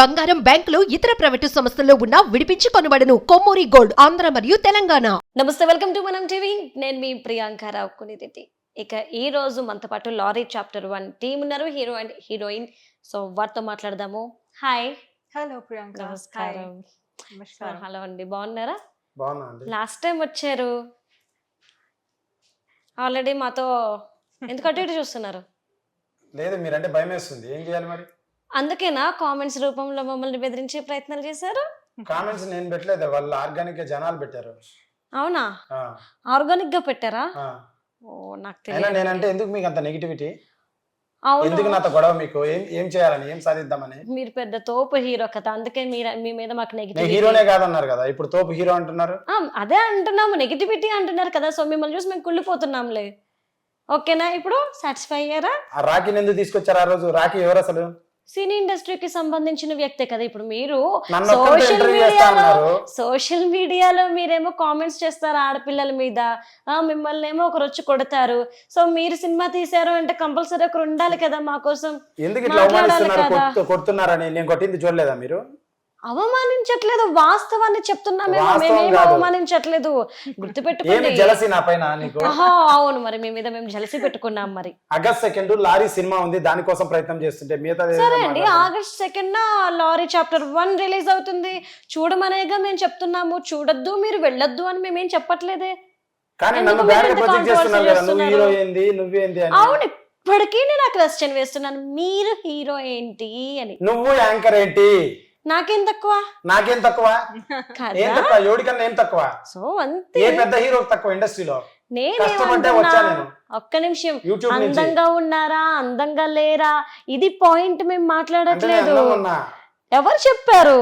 బంగారం, బ్యాంకులు, ఇతర ప్రైవేటు సంస్థల్లో ఉన్న విడిపించి కొనబడును. కొమ్మూరి గోల్డ్, ఆంధ్ర మరియు తెలంగాణ. నమస్తే, వెల్కమ్ టు మనం టీవీ. నేను మీ ప్రియాంక రావు కునిరెడ్డి. ఇక ఈ రోజు మనతో పాటు లారీ చాప్టర్ 1 టీమ్ ఉన్నారు, హీరో అండ్ హీరోయిన్. సో వారితో మాట్లాడదాము. హాయ్. హలో ప్రియాంక. నమస్కారం. నమస్కారం. హలో అండి, బాగున్నారా? బాగున్నాండి. లాస్ట్ టైం వచ్చారు, ఆల్రెడీ మాతో ఎందుకు అటు ఇటు చూస్తున్నారు? లేదు, మీరంటే భయం వేస్తుంది. ఏం చేయాలి మరి? అందుకేనా కామెంట్స్ రూపంలో మమ్మల్ని బెదిరించే ప్రయత్నాలు చేశారు? కామెంట్స్ నేను పెట్టలేదు, వాళ్ళు ఆర్గానిక్ గా జనాలు పెట్టారు. అవునా? ఆ, ఆర్గానిక్ గా పెట్టారా? ఆ. ఓ, నాకు అయినా తెలియదు. నేనంటే ఎందుకు మీకు అంత నెగిటివిటీ? అవును, ఎందుకు నాతో గొడవ? మీకు ఏం చేయాలని, ఏం సాధిద్దామని? మీరు పెద్ద తోపు హీరో కదా, అందుకే మీ మీద మాకు నేను నెగిటివిటీ. హీరోనే కాదన్నారు కదా, ఇప్పుడు తోపు హీరో అంటున్నారు. అదే అంటున్నాము, నెగిటివిటీ అంటున్నారు కదా, సో మిమ్మల్ని చూసి మేము కుళ్ళిపోతున్నాంలే. ఓకేనా? ఇప్పుడు సాటిస్ఫై అయ్యారా? ఆ రాఖీని ఎందుకు తీసుకొచ్చారు ఆ రోజు? రాఖీ ఎవరు అసలు? సినీ ఇండస్ట్రీకి సంబంధించిన వ్యక్తే కదా. ఇప్పుడు మీరు నన్ను ఒక్కరితో ఇంటర్వ్యూ చేస్తా అన్నారు. సోషల్ మీడియాలో మీరేమో కామెంట్స్ చేస్తారు ఆడపిల్లల మీద, మిమ్మల్ని ఏమో ఒకరు వచ్చి కొడతారు. సో మీరు సినిమా తీశారు అంటే కంపల్సరీ ఒకరు ఉండాలి కదా మా కోసం. ఎందుకు ఇట్లా అవమానిస్తున్నారు, కొడుతున్నారని? నేను కొట్టింది చూడలేదా మీరు? అవమానించట్లేదు, వాస్తవాన్ని చెప్తున్నామేమో, వాస్తవం మేమేమో కాదు. అవమానించట్లేదు. గుర్తుపెట్టుకోండి. ఏమి జలసి నా పైన నీకు? అవును, మరి మీ మీద మేము జలసి పెట్టుకున్నాం. మరి ఆగస్ట్ 2 లారీ సినిమా ఉంది, దానికోసం ప్రయత్నం చేస్తుంటే మిగతా సరే అండి, ఆగస్ట్ 2 లారీ చాప్టర్ 1 రిలీజ్ అవుతుంది. చూడమనేగా మేము చెప్తున్నాము. చూడొద్దు, మీరు వెళ్ళొద్దు అని మేమేం చెప్పట్లేదే. కానీ ఎందుకు నన్ను మీరు బ్యాడ్ ఇంత ప్రొజెక్ట్ చేస్తున్నారు కదా, నువ్వు controversy హీరో ఏంది, నువ్వేంది అని. అవును, ఇప్పటికీ నేను ఆ క్వశ్చన్ వేస్తున్నాను, మీరు హీరో ఏంటి అని. నువ్వు యాంకర్ ఏంటి? నాకేం తక్కువ? నాకేం తక్కువ? ఏం కదా, తక్కువ? ఎవడికన్నా ఏం తక్కువ? సో అంతే. ఏ పెద్ద హీరో తక్కువ ఇండస్ట్రీలో? కష్టపడ్డే నేనేమంటున్నా, వచ్చా నేను ఒక్క నిమిషం. యూట్యూబ్ నుంచి. అందంగా ఉన్నారా, అందంగా లేరా, ఇది పాయింట్ మేము అంటే నేను మాట్లాడట్లేదు. అందంగా ఉన్నా. ఎవరు చెప్పారు?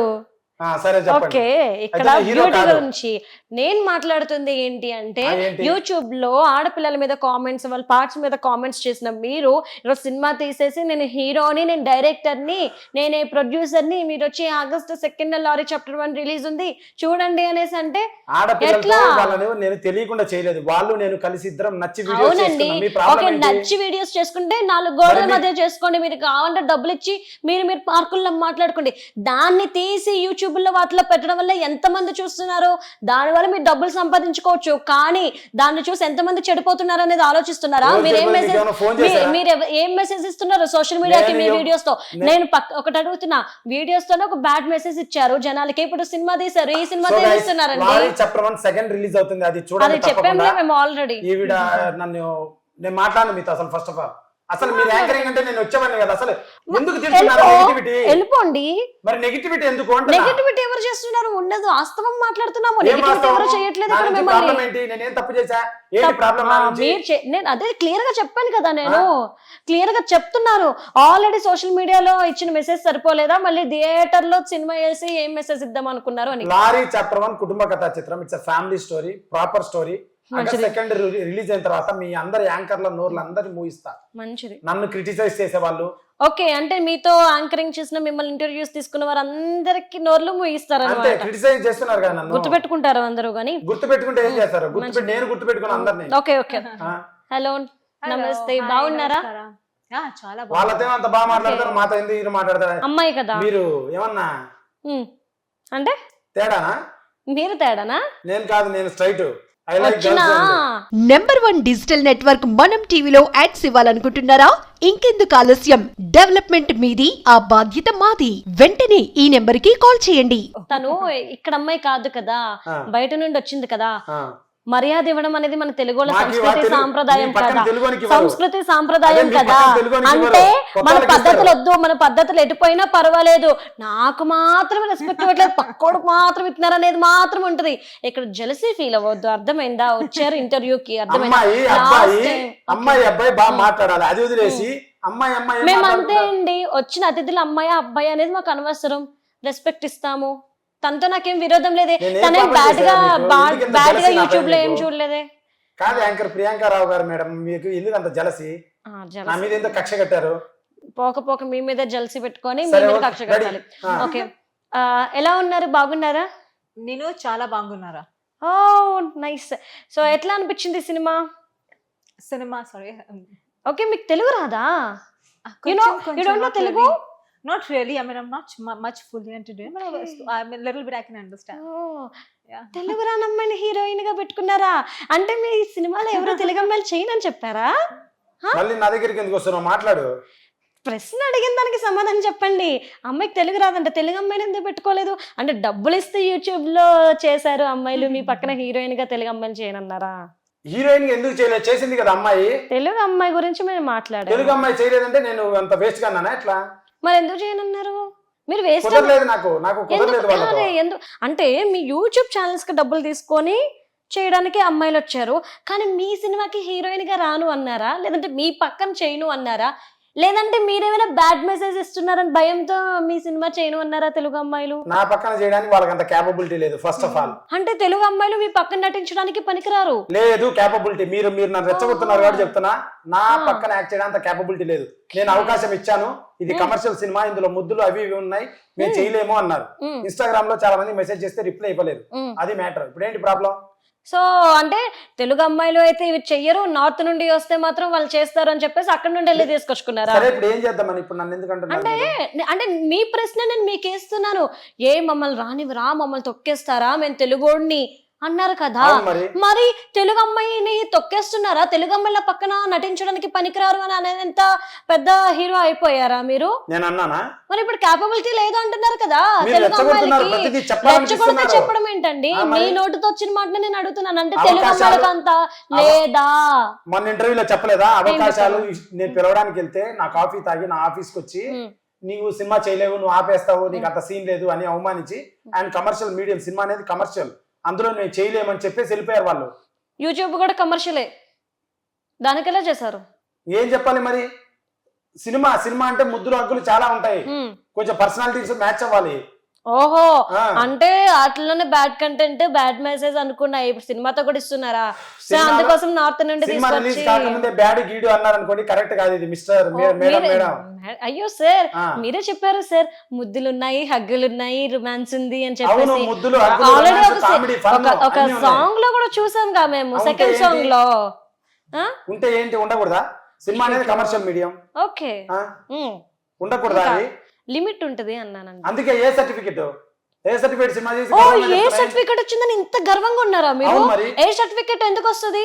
సరే చెప్పండి. ఓకే, ఇక్కడ అయితే హీరో బ్యూటీ కాదు. గురించి నేను మాట్లాడుతుంది ఏంటి అంటే, ఏంటి? యూట్యూబ్ లో ఆడపిల్లల మీద కామెంట్స్, వాళ్ళ పార్ట్స్ మీద కామెంట్స్ చేసిన మీరు ఈరోజు సినిమా తీసేసి నేను హీరోని, నేను డైరెక్టర్ ని, నేనే ప్రొడ్యూసర్ ని, మీరు వచ్చి ఆగస్ట్ 2 లారీ చాప్టర్ 1 రిలీజ్ ఉంది చూడండి అనేసి అంటే ఆడపిల్లలతో ఎట్లా? వాళ్ళని నేను తెలియకుండా చేయలేదు, వాళ్ళు నేను కలిసి ఇద్దరం నచ్చి వీడియోస్ అవునండి, చేసుకున్నాం. మీ ఓకే, ప్రాబ్లం ఏంటి? నచ్చి వీడియోస్ చేసుకుంటే 4 గోడల మరి మధ్య చేసుకోండి. మీరు కావాలంటే డబ్బులు ఇచ్చి మీరు పార్కుల్లో మాట్లాడుకోండి. దాన్ని తీసి యూట్యూబ్ లో వాటిలో పెట్టడం వల్ల ఎంతమంది చూస్తున్నారు, దాని వల్ల మీరు డబ్బులు సంపాదించుకోవచ్చు. కానీ దాన్ని చూసి ఎంతమంది చెడిపోతున్నారు అనేది ఆలోచిస్తున్నారా? రోజు మీరు ఏం మీకు మెసేజ్ ఏమైనా ఫోన్ చేశారా? మీరు ఏం మెసేజ్ ఇస్తున్నారు సోషల్ మీడియాకి? మీ వీడియోస్ తో నేను ఒకటి అడుగుతున్నా, వీడియోస్ తోనే ఒక బ్యాడ్ మెసేజ్ ఇచ్చారు జనాలకి. ఇప్పుడు సినిమా తీశారు, ఈ సినిమా So guys, తీస్తున్నారండి. లారీ చాప్టర్ 1 సెకండ్ రిలీజ్ అవుతుంది, అది అది చూడండి చెప్పాము తప్పకుండా. మేము ఆల్రెడీ. ఈవిడ నేను మాట్లాడను మీతో అసలు. ఫస్ట్ ఆఫ్ ఆల్ అసలు మీరు యాంకరింగ్ అంటే నేను వచ్చేవాడిని కదా. అసలు ఎందుకు తింటున్నారు నెగిటివిటీ? వెళ్ళిపోండి. మరి నెగిటివిటీ ఎందుకు అంటున్నా? నెగటివిటీ ఎవరు చేస్తున్నారు? ఉండదు, వాస్తవం మాట్లాడుతున్నాము. ఏం నెగటివిటీ వాస్తవం? ఎవరు చేయట్లేదు నా ఇక్కడ నుంచి మిమ్మల్ని. ప్రాబ్లం ఏంటి? నేనేం తప్పు చేశా? ఏంటి ప్రాబ్లం నా నుంచి? నేను అదే క్లియర్ గా చెప్పాను కదా, నేను క్లియర్ గా చెప్తున్నాను. ఆల్రెడీ సోషల్ మీడియాలో ఇచ్చిన మెసేజ్ సరిపోలేదా? మళ్ళీ థియేటర్ లో సినిమా వేసి ఏం మెసేజ్ ఇద్దాం అనుకున్నారు అని. లారీ చాప్టర్ 1 కుటుంబ కథా చిత్రం. It's family story, proper story. August 2 release అయిన తర్వాత మీ అందరి యాంకర్ల నోర్లు అందరి మూయిస్తా. మంచిది. నన్ను క్రిటిసైజ్ చేసే వాళ్ళు, ఓకే, అంటే మీతో యాంకరింగ్ చేసిన, మిమ్మల్ని ఇంటర్వ్యూస్ తీసుకున్న వారు అందరికి నోర్లు మూయిస్తారు అంతే అన్నమాట. క్రిటిసైజ్ చేస్తున్నారు కదా నన్ను. గుర్తుపెట్టుకుంటారు అందరూ గానీ. గుర్తు పెట్టుకుంటే ఏం చేస్తారు? నేను గుర్తు పెట్టుకుని అందరినీ. Okay okay. హలో, నమస్తే, బాగున్నారా? చాలా వాళ్ళతో అంత బాగా మాట్లాడతారు, మాతో ఎందుకు మీరు మాట్లాడతారు? అమ్మాయి కదా మీరు ఏమన్నా అంటే తేడానా? మీరు తేడానా? నేను కాదు, నేను స్ట్రైట్. ఐ లైక్ వచ్చినా నెంబర్ 1 డిజిటల్ నెట్వర్క్ మనం టీవీలో యాడ్స్ ఇవ్వాలనుకుంటున్నారా? ఇంకెందుకు ఆలస్యం? డెవలప్మెంట్ మీది, ఆ బాధ్యత మాది. వెంటనే ఈ నెంబర్ కి కాల్ చేయండి. తను ఇక్కడ అమ్మాయి కాదు కదా, బయట నుండి వచ్చింది కదా. ఆ. మర్యాద ఇవ్వడం అనేది మన తెలుగు మాకు సంస్కృతి తెలుగు- సాంప్రదాయం మీ పక్కన కదా, తెలుగునికి ఇవ్వరు. సంస్కృతి సాంప్రదాయం అదే మీ కదా. పక్కన తెలుగునికి అంటే ఇవ్వరు. మన కొత్తలకి పద్ధతులు ఇస్తారు. వద్దు, మన పద్ధతులు ఎటుపోయినా పర్వాలేదు, నాకు మాత్రం రెస్పెక్ట్ ఇవ్వట్లేదు, పక్కోడికి మాత్రం ఇస్తున్నారు అనేది మాత్రం ఉంటది. ఇక్కడ జెలసీ ఫీల్ అవ్వద్దు, అర్థమైందా? వచ్చారు ఇంటర్వ్యూకి, అర్థమైందా? అమ్మాయి అబ్బాయి బాగా మాట్లాడాలి, అది వదిలేసి అమ్మాయి అమ్మాయి మేము అంతే అండి, వచ్చిన అతిథులు అమ్మాయి అబ్బాయి అనేది మాకు అనవసరం, రెస్పెక్ట్ ఇస్తాము. తనతో నాకేం విరోధం లేదే, నేనేం తనేం comment బ్యాడ్ గా చేశాను నీకు? బ్యాడ్ ఎందుకు ఇంత గా jealousy యూట్యూబ్ లో నాపై ఏం నీకు? చూడలేదే. కాదు యాంకర్ ప్రియాంక రావు గారు మేడం, మీకు ఎందుకు అంత జలసి? నా మీద ఎంత కక్ష కట్టారు? పోక మీ మీద జల్సి పెట్టుకొని మీ సరే, మీద ఓకే, కక్ష కట్టాలి. ఆ. ఓకే, ఎలా ఉన్నారు? బాగున్నారా? నేను చాలా బాగున్నారా? ఓ నైస్. సో ఎట్లా అనిపించింది సినిమా? సినిమా సారీ ఓకే, మీకు తెలుగు రాదా? You don't know Telugu? Not really. I mean, I'm not much fluent to do it, but I'm a little bit I can understand. Yeah. Telugu రాని అమ్మాయిని హీరోయిన్ గా పెట్టుకున్నారా? అంటే మీ సినిమాలో ఎవరో తెలుగు అమ్మాయిలు చేయనని చెప్పారా? మళ్ళీ నా దగ్గరికి ఎందుకు వస్తున్నావు? మాట్లాడు. ప్రశ్న అడిగిన దానికి సమాధానం చెప్పండి. అమ్మాయికి తెలుగు రాదంటే తెలుగు అమ్మాయిని ఎందుకు పెట్టుకోలేదు? అంటే డబ్బులు ఇస్తే యూట్యూబ్ లో చేశారు అమ్మాయిలు, మీ పక్కన హీరోయిన్ గా తెలుగు అమ్మాయిని చేయనన్నారా? హీరోయిన్ ఎందుకు చేయలేదు? చేసింది కదా అమ్మాయి. తెలుగు అమ్మాయి గురించి మీరు మాట్లాడారు. తెలుగు అమ్మాయి చేయలేదంటే నేను అంత వేస్ట్ గా అన్నానా ఎట్లా? మరి ఎందుకు చేయనన్నారు? మీరు వేస్ట్ కుదరలేదు, నాకు కుదరలేదు వాళ్ళతో. అంటే మీ యూట్యూబ్ ఛానల్స్ కి డబ్బులు తీసుకొని చేయడానికి అమ్మాయిలు వచ్చారు, కానీ మీ సినిమాకి హీరోయిన్ గా రాను అన్నారా? లేదంటే మీ పక్కన చేయను అన్నారా? లేదంటే మీరేమైనా బ్యాడ్ మెసేజ్ ఇస్తున్నారని భయంతో మీ సినిమా చేయను అన్నారా తెలుగు అమ్మాయిలు? నా పక్కన చేయడానికి వాళ్ళకి అంత క్యాపబిలిటీ లేదు. ఫస్ట్ ఆఫ్ ఆల్ అంటే తెలుగు అమ్మాయిలు మీ పక్కన నటించడానికి పనికిరారు. లేదు క్యాపబిలిటీ. మీరు నన్ను రెచ్చగొడుతున్నారు కాబట్టి చెప్తున్నా, నా పక్కన యాక్ట్ చేయడానికి అంత క్యాపబిలిటీ లేదు. నేను అవకాశం ఇచ్చాను, ఇది కమర్షియల్ సినిమా, ఇందులో ముద్దులు అవి ఇవి ఉన్నాయి, మేము చేయలేము అన్నారు. ఇన్స్టాగ్రామ్ లో చాలా మంది మెసేజ్ చేస్తే రిప్లై ఇవ్వలేదు. అది మ్యాటర్. ఇప్పుడు ఏంటి ప్రాబ్లం? సో అంటే తెలుగు అమ్మాయిలు అయితే ఇవి చెయ్యరు, నార్త్ నుండి వస్తే మాత్రం వాళ్ళు చేస్తారు అని చెప్పేసి అక్కడ నుండి వెళ్ళి తీసుకొచ్చుకున్నారా? ఇప్పుడు ఏం చేద్దామని ఇప్పుడు నన్ను ఎందుకంటే అంటే మీ ప్రశ్న నేను మీకు వేస్తున్నాను. ఏ మమ్మల్ని రానివరా, మమ్మల్ని తొక్కేస్తారా, మేము తెలుగోడిని అన్నారు కదా, మరి తెలుగు అమ్మాయిని తొక్కేస్తున్నారా? తెలుగు అమ్మాయిల పక్కన నటించడానికి పనికిరారు అని అనేంత పెద్ద హీరో అయిపోయారా మీరు? నేను అన్నానా? మరి ఇప్పుడు క్యాపబిలిటీ లేదు అంటున్నారు కదా. తెలుగు అమ్మాయిలకి రెచ్చగొడితే చెప్పడం ఏంటండి? మీ నోటితో వచ్చిన మాట నేను అడుగుతున్నాను. అంటే తెలుగు అమ్మాయిలకు అంత లేదా? మన ఇంటర్వ్యూలో చెప్పలేదా అవకాశాలు? నేను పిలవడానికి వెళ్తే నా కాఫీ తాగి నా ఆఫీస్కి వచ్చి నీవు సినిమా చేయలేవు, నువ్వు ఆపేస్తావు, నీకు అంత సీన్ లేదు అని అవమానించి, అండ్ కమర్షియల్ మీడియం సినిమా అనేది కమర్షియల్, అందులో నేను చేయలేమని చెప్పేసి వెళ్ళిపోయారు వాళ్ళు. యూట్యూబ్ కూడా కమర్షియలే, దానికెలా చేశారు? ఏం చెప్పాలి మరి? సినిమా అంటే ముద్దులు హక్కులు చాలా ఉంటాయి, కొంచెం పర్సనాలిటీస్ మ్యాచ్ అవ్వాలి. ఓహో, అంటే అట్లనే బ్యాడ్ కంటెంట్, బ్యాడ్ మెసేజ్ అనుకున్నా. ఇప్పుడు సినిమాతో కూడా ఇస్తున్నారా? అందుకోసం నార్త్ నుండి కాకముందే బ్యాడ్ గీడు అన్నారు అనుకోండి, కరెక్ట్ కాదు ఇది మిస్టర్ మేడం. అయ్యో సార్, మీరే చెప్పారు సార్ ముద్దులున్నాయి, హగ్గులున్నాయి, రొమాన్స్ ఉంది అని చెప్పేసి. ఆల్రెడీ ఒక సాంగ్ లో కూడా చూసాం గా మేము, సెకండ్ సాంగ్ లో. ఉంటే ఏంటి ఉండకూడదా? సినిమా అనేది కమర్షియల్ మీడియం. ఓకే, ఉండకూడదా? లిమిట్ ఉంటది అన్నానండి. అందుకే ఏ సర్టిఫికెట్ సినిమా చేసి ఏ సర్టిఫికెట్ వచ్చిందని ఇంత గర్వంగా ఉన్నారా మీరు? ఏ సర్టిఫికెట్ ఎందుకు వస్తుంది?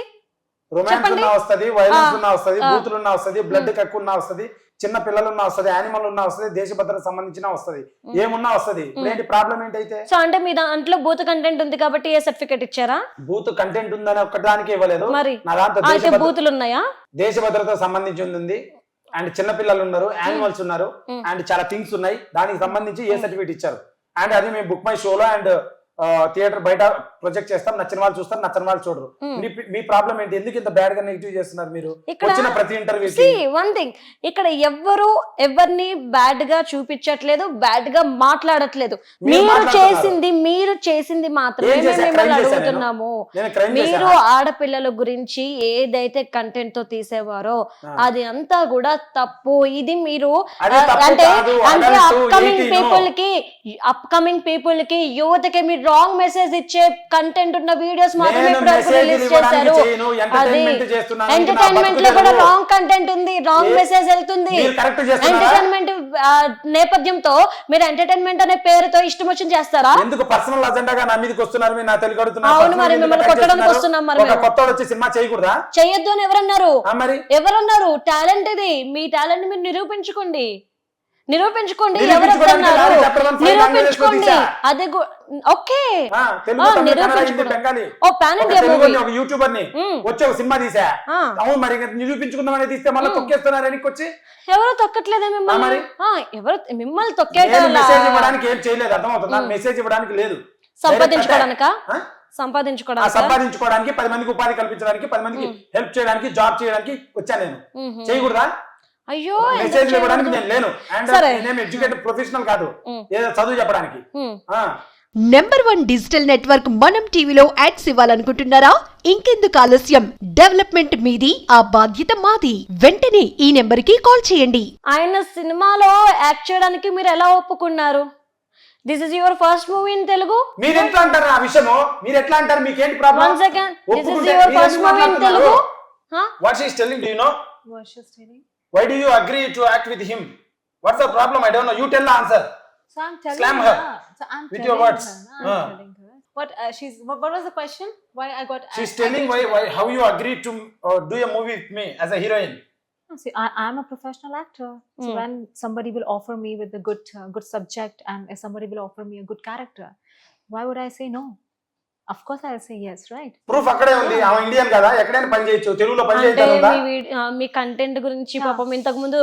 రొమాన్స్ ఉన్నా వస్తుంది, వైలెన్స్ ఉన్నా వస్తుంది, బూతులు ఉన్నా వస్తుంది, బ్లడ్ కక్కు ఉన్నా వస్తుంది, చిన్న పిల్లలు ఉన్నా వస్తుంది, యానిమల్ ఉన్నా వస్తుంది, దేశ భద్రతకు సంబంధించిన వస్తుంది, ఏమున్నా వస్తుంది. ఏంటి ప్రాబ్లం ఏంటైతే? సో అంటే మీ దాంట్లో బూత్ కంటెంట్ ఉంది కాబట్టి ఏ సర్టిఫికెట్ ఇచ్చారా? బూత్ కంటెంట్ ఉందని ఒక్కదానికి ఇవ్వలేదు. మరి నా దాంట్లో బూతులు ఉన్నాయా? దేశ భద్రతకు సంబంధించి ఉంది, అండ్ చిన్న పిల్లలు ఉన్నారు, యానిమల్స్ ఉన్నారు, అండ్ చాలా థింగ్స్ ఉన్నాయి, దానికి సంబంధించి ఏ సర్టిఫికేట్ ఇచ్చారు. అండ్ అది మేము బుక్ మై షోలో అండ్ థియేటర్ బయట ప్రొజెక్ట్ చేస్తాం, నచ్చిన వాళ్ళు చూస్తారు, నచ్చిన వాళ్ళు చూడరు. మీ ప్రాబ్లం ఏంటి? ఎందుకు ఇంత బ్యాడ్ గా నెగిటివ్ చేస్తున్నారు మీరు వచ్చిన ప్రతి ఇంటర్వ్యూ? వన్ థింగ్, ఇక్కడ ఎవరిని బ్యాడ్ గా చూపించట్లేదు, బ్యాడ్ గా మాట్లాడట్లేదు. మీరు చేసింది మాత్రమే మిమ్మల్ని అడుగుతున్నాము. మీరు ఆడపిల్లల గురించి ఏదైతే కంటెంట్ తో తీసేవారో అది అంతా కూడా తప్పు. ఇది మీరు అంటే అప్కమింగ్ పీపుల్ కి యువతకి మీరు రాంగ్ మెసేజ్ ఇచ్చే కంటెంట్ ఉన్న వీడియోస్ మాత్రమే రిలీజ్ చేశారు. అది ఎంటర్టైన్మెంట్ లో కూడా రాంగ్ కంటెంట్ ఉంది, రాంగ్ మెసేజ్ వెళ్తుంది. ఎంటర్టైన్మెంట్ నేపథ్యంతో మీరు ఎంటర్టైన్మెంట్ అనే పేరుతో ఇష్టం వచ్చింది చేస్తారా? ఎందుకు పర్సనల్ అజెండాగా నా మీదకి వస్తున్నారు? మీరు నా తెలుగు అడుగుతున్నారు. అవును, మరి మిమ్మల్ని కొట్టడానికి వస్తున్నాం. మరి కొత్తవాడు వచ్చి సినిమా చేయకూడదా? చేయొద్దు అని ఎవరన్నారు? టాలెంట్ ఇది, మీ టాలెంట్ మీరు నిరూపించుకోండి. నిరూపించుకోండి. అదే ఓకే, యూట్యూబర్ ని వచ్చి ఒక సినిమా తీసా. అవును, మరి నిరూపించుకుందామని తీస్తే మళ్ళీ తొక్కేస్తున్నారు. వచ్చి ఎవరు తొక్కట్లేదా మిమ్మల్ని? మిమ్మల్ని తొక్కే మెసేజ్ ఇవ్వడానికి ఏం చేయలేదు, అర్థమవుతుందా? మెసేజ్ ఇవ్వడానికి లేదు, సంపాదించుకోవడానికి 10 మందికి ఉపాధి కల్పించడానికి, 10 మందికి హెల్ప్ చేయడానికి, జాబ్ చేయడానికి వచ్చా. నేను చేయకూడదా? అయ్యో, మెసేజ్ ఇవ్వడానికి నేను లేను. అండ్ నేను ఎడ్యుకేటెడ్ ప్రొఫెషనల్ కాదు, ఏదో చదువు చెప్పడానికి. నంబర్ 1 డిజిటల్ నెట్వర్క్ మనం టీవీలో యాడ్స్ ఇవ్వాలనుకుంటున్నారా? ఇంకెందుకు ఆలస్యం? డెవలప్మెంట్ మీది, ఆ బాధ్యత మాది. వెంటనే ఈ నెంబర్ కి కాల్ చేయండి. ఆయన సినిమాలో యాక్ట్ చేయడానికి మీరు ఎలా ఒప్పుకున్నారు? This is your first movie in Telugu. మీరు ఎట్లా అంటారు ఆ విషయము? మీరు ఎట్లా అంటారు? మీకు ఏంటి problem? One second, this is your first movie in Telugu. What she is telling, do you know? What she is telling? Why do you agree to act with him? What's the problem? I don't know. You tell the answer. So I'm telling Slam her. her. So I'm With telling your words. her. I'm telling her. What was the question? Why I got? She's I telling did- why how you agreed to do a movie with me as a heroine. See, I'm a professional actor. So when somebody will offer me with a good subject, and if somebody will offer me a good character, why would I say no? Of course I'll say yes, right? Proof అక్కడే ఉంది. ఆమె Indian కదా, ఎక్కడైనా పని చేయొచ్చు. తెలుగులో పని అంటే చేయగలదా? మీ కంటెంట్ గురించి పాపం ఇంతకు ముందు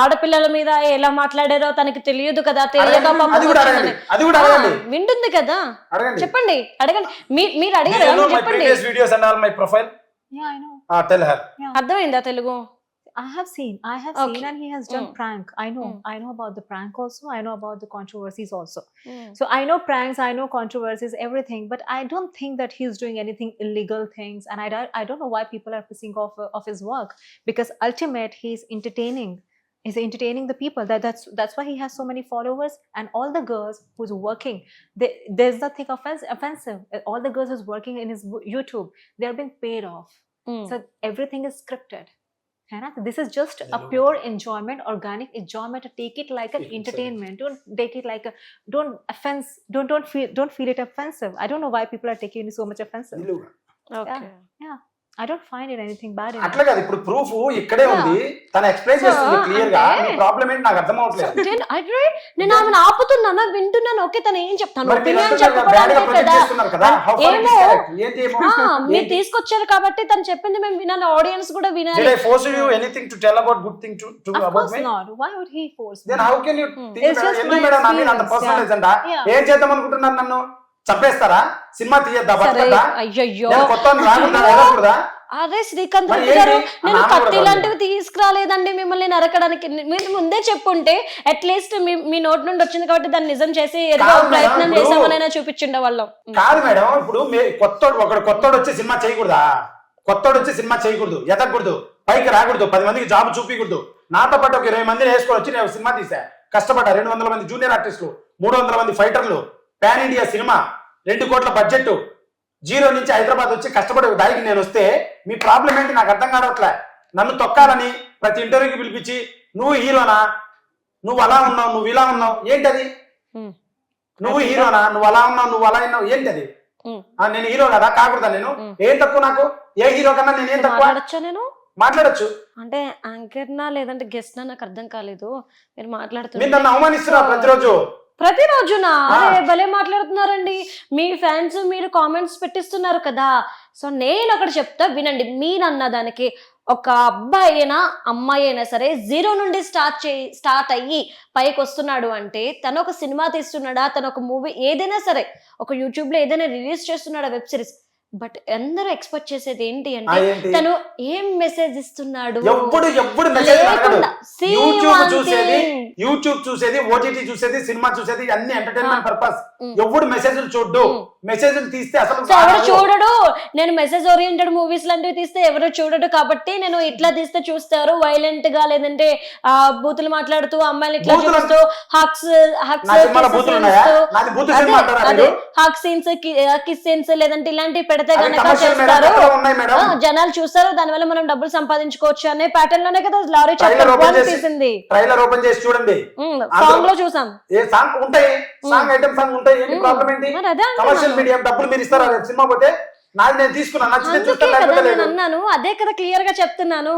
ఆడపిల్లల మీద ఎలా మాట్లాడారో తనకి తెలియదు కదా, తెలియక పాపం అది కూడా అడగండి. అది కూడా అడగండి. వింటుంది కదా, అడగండి. చెప్పండి, అడగండి. మీరు Do అడిగారా? you know మీరు my చెప్పండి. previous videos and all my profile? Yeah, I know. Tell her. అర్థమైందా Telugu? I have seen, Okay. and he has done prank. I know about the prank also. I know about the controversies also. Mm. So I know pranks, I know controversies, everything. But I don't think that he's doing anything illegal things. And I don't know why people are pissing off of his work, because ultimate he's entertaining. He's entertaining the people. That's why he has so many followers. And all the girls who's working, there's nothing offensive. All the girls who's working in his YouTube, they're being paid off. So everything is scripted. This is just a pure enjoyment, organic enjoyment. Take it like an entertainment. Don't take it like don't feel it offensive. I don't know why people are taking it so much offensive. Okay. Yeah, I don't find it anything bad in it. అట్లా కాదు, ఇప్పుడు proof ఇక్కడే ఉంది. తను explain చేస్తుంది clear గా. మీ problem ఏంటి నాకు అర్థం అవట్లేదు. నేను ఆమెను ఆపుతున్నాను, వింటున్నాను. ఓకే, తను ఏం చెప్తాను, మరి మీరు ఒపీనియన్ బ్యాడ్ గా చెప్పుకోవడానికి ప్రొజెక్ట్ కదా. చేస్తున్నారు కదా. How far it is ఏమో correct? ఏంటి ఏమో? మీరు తీసుకొచ్చారు కాబట్టి తను చెప్పింది మేము వినాలి, ఆడియన్స్ కూడా Did వినాలి. I force you anything to tell about good thing to Of about course me? not. Why would he force me? Then how can you think It's just ఎందుకు my మేడం నా మీద అంత experience, personalise అంట? Yeah. ఏం చేద్దాం అనుకుంటున్నారు? నన్ను చంపేస్తారా? సినిమా తీయద్దా? సరే, బతకద్దా? అయ్యయ్యో. నేను కొత్త రాకుండా వెళ్ళకూడదా? అరే శ్రీకాంత్ మరి రెడ్డి గారు, ఏంటి? నేను అన్నాను కత్తి కూడా లాంటివి తీసుకురాలేదండి మిమ్మల్ని నరకడానికి. మీరు ముందే చెప్పుంటే అట్లీస్ట్ మీ నోట్ నుండి వచ్చింది కాబట్టి దాన్ని నిజం చేసి ఏదో కాదు మేడం, ప్రయత్నం ఇప్పుడు- చేసామనైనా చూపించుండే వాళ్ళం. కాదు మేడం, ఇప్పుడు కొత్తోడు వచ్చి సినిమా చేయకూడదా? కొత్తోడు వచ్చి సినిమా చేయకూడదు, ఎదగకూడదు, పైకి రాకూడదు, 10 మందికి జాబ్ చూపించకూడదు. నాతో పాటు ఒక 20 మందిని వేసుకొని వచ్చి నేను సినిమా తీసా, కష్టపడ్డా. 200 మంది జూనియర్ ఆర్టిస్టులు, 300 మంది ఫైటర్లు, పాన్ ఇండియా సినిమా, 2 కోట్ల బడ్జెట్, 0 నుంచి హైదరాబాద్ వచ్చి కష్టపడే దానికి నేను వస్తే మీ ప్రాబ్లం ఏంటి నాకు అర్థం కావట్లే. నన్ను తొక్కాలని ప్రతి ఇంటర్వ్యూకి పిలిపించి నువ్వు హీరోనా, నువ్వు అలా ఉన్నావు, నువ్వు ఇలా ఉన్నావు, ఏంటది? నువ్వు హీరోనా, నువ్వు అలా ఉన్నావు, నువ్వు అలా ఉన్నావు, ఏంటది? నేను హీరో కదా, కాకూడదా? నేను ఏం తక్కువ? నాకు ఏ హీరో కన్నా నేనేం తక్కువ? మాట్లాడచ్చా నేను? మాట్లాడచ్చు. అంటే యాంకర్ నా లేదంటే గెస్ట్ నా, నాకు అర్థం కాలేదు. మీరు మీరు మాట్లాడుతున్నారు నన్ను అవమానిస్తున్నారు ప్రతిరోజు. ప్రతిరోజునా? అరే భలే మాట్లాడుతున్నారండి. మీ ఫ్యాన్స్ మీరు కామెంట్స్ పెట్టిస్తున్నారు కదా. సో నేను ఒకటి చెప్తా వినండి. మీరు అన్న దానికి ఒక అబ్బాయి అయినా అమ్మాయి అయినా సరే 0 నుండి స్టార్ట్ అయ్యి పైకి వస్తున్నాడు అంటే, తను ఒక సినిమా తీస్తున్నాడా, తను ఒక మూవీ ఏదైనా సరే, ఒక యూట్యూబ్ లో ఏదైనా రిలీజ్ చేస్తున్నాడా వెబ్ సిరీస్, బట్ అందరూ ఎక్స్పెక్ట్ చేసేది ఏంటి అంటే ఏంటి? తను ఏం మెసేజ్ ఇస్తున్నాడు. ఎప్పుడు మెసేజ్ లేకుండా see one thing. యూట్యూబ్ చూసేది, ఓటీటీ చూసేది, సినిమా చూసేది అన్ని ఎంటర్టైన్మెంట్ పర్పస్. ఎవడు మెసేజ్లు చూడ్డు. మెసేజ్లు తీస్తే అసలు సో ఎవరు చూడడు. నేను మెసేజ్ ఓరియంటెడ్ మూవీస్ లాంటివి తీస్తే ఎవరు చూడడు కాబట్టి నేను ఇట్లా తీస్తే చూస్తారు. వైలెంట్ గా లేదంటే బూతులు మాట్లాడుతూ అమ్మాయిలు ఇట్లా బూతులు చూస్తూ హక్స్ నా సినిమాలో బూతులు ఉన్నాయా? నాది బూతు సినిమా అంటారా అదే మీరు? హక్ సీన్స్, కిస్ సీన్స్ లేదంటే ఇలాంటివి పెడితే అవి గనక commercial మేడం, చేస్తారు. ఎక్కడ ఉన్నాయి మేడం? జనాలు చూస్తారు, దానివల్ల మనం డబ్బులు సంపాదించుకోవచ్చు అనే ప్యాటర్న్ లోనే కదా లారీ ట్రైలర్ చాప్టర్ ఓపెన్ 1 చేసి తీసింది. ట్రైలర్ ఓపెన్ చేసి చూడండి. సాంగ్ లో చూసాం. ఏ సాంగ్ ఉంటాయి, సాంగ్ ఐటమ్ సాంగ్ ఉంటాయి. ఏంటి ప్రాబ్లం ఏంటి? మరి అదే అంటున్నాను. కమర్షియల్ మీడియం డబ్బులు మీరు ఇస్తారా సినిమా పోతే? నాది నేను తీసుకున్నా, నచ్చితే అందుకే చూస్తాను, కదా లేకపోతే నేను లేదు. అన్నాను, అదే కదా క్లియర్ గా చెప్తున్నాను.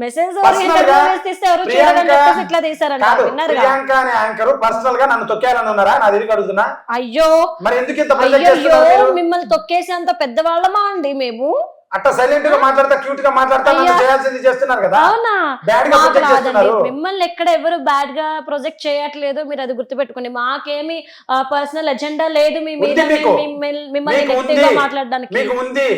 మెసేజ్ Personal ఓరియంటెడ్ గా మూవీస్ తీస్తే ఎవరు చూడరని చెప్పేసి ఇట్లా తీసారంట. కాదు, విన్నారుగా? ప్రియాంక అనే యాంకర్ పర్సనల్ గా నన్ను తొక్కాలని ఉన్నారా? నా దగ్గరికి అడుగుతున్నా. అయ్యో మరి ఎందుకు ఇంత ప్రొజెక్ట్ అయ్యో చేస్తున్నారు మీరు? మిమ్మల్ని తొక్కేసేంత పెద్దవాళ్ళమా అండి మేము? అట్లా సైలెంట్ గా మాట్లాడతా, క్యూట్ గా మాట్లాడతా, నన్ను అయ్యా. చేయాల్సింది చేస్తున్నారు కదా. అవునా? బ్యాడ్ గా మాకు ప్రొజెక్ట్ రాదండి. చేస్తున్నారు. మిమ్మల్ని ఎక్కడ ఎవరు బ్యాడ్ గా ప్రొజెక్ట్ చేయట్లేదు, మీరు అది గుర్తుపెట్టుకోండి. మాకేమి పర్సనల్ ఎజెండా లేదు మీ మీద ఉంది మీకు. మిమ్మల్ని మీకు ఉంది. నెగటివ్ గా మాట్లాడడానికి. మీకు ఉంది.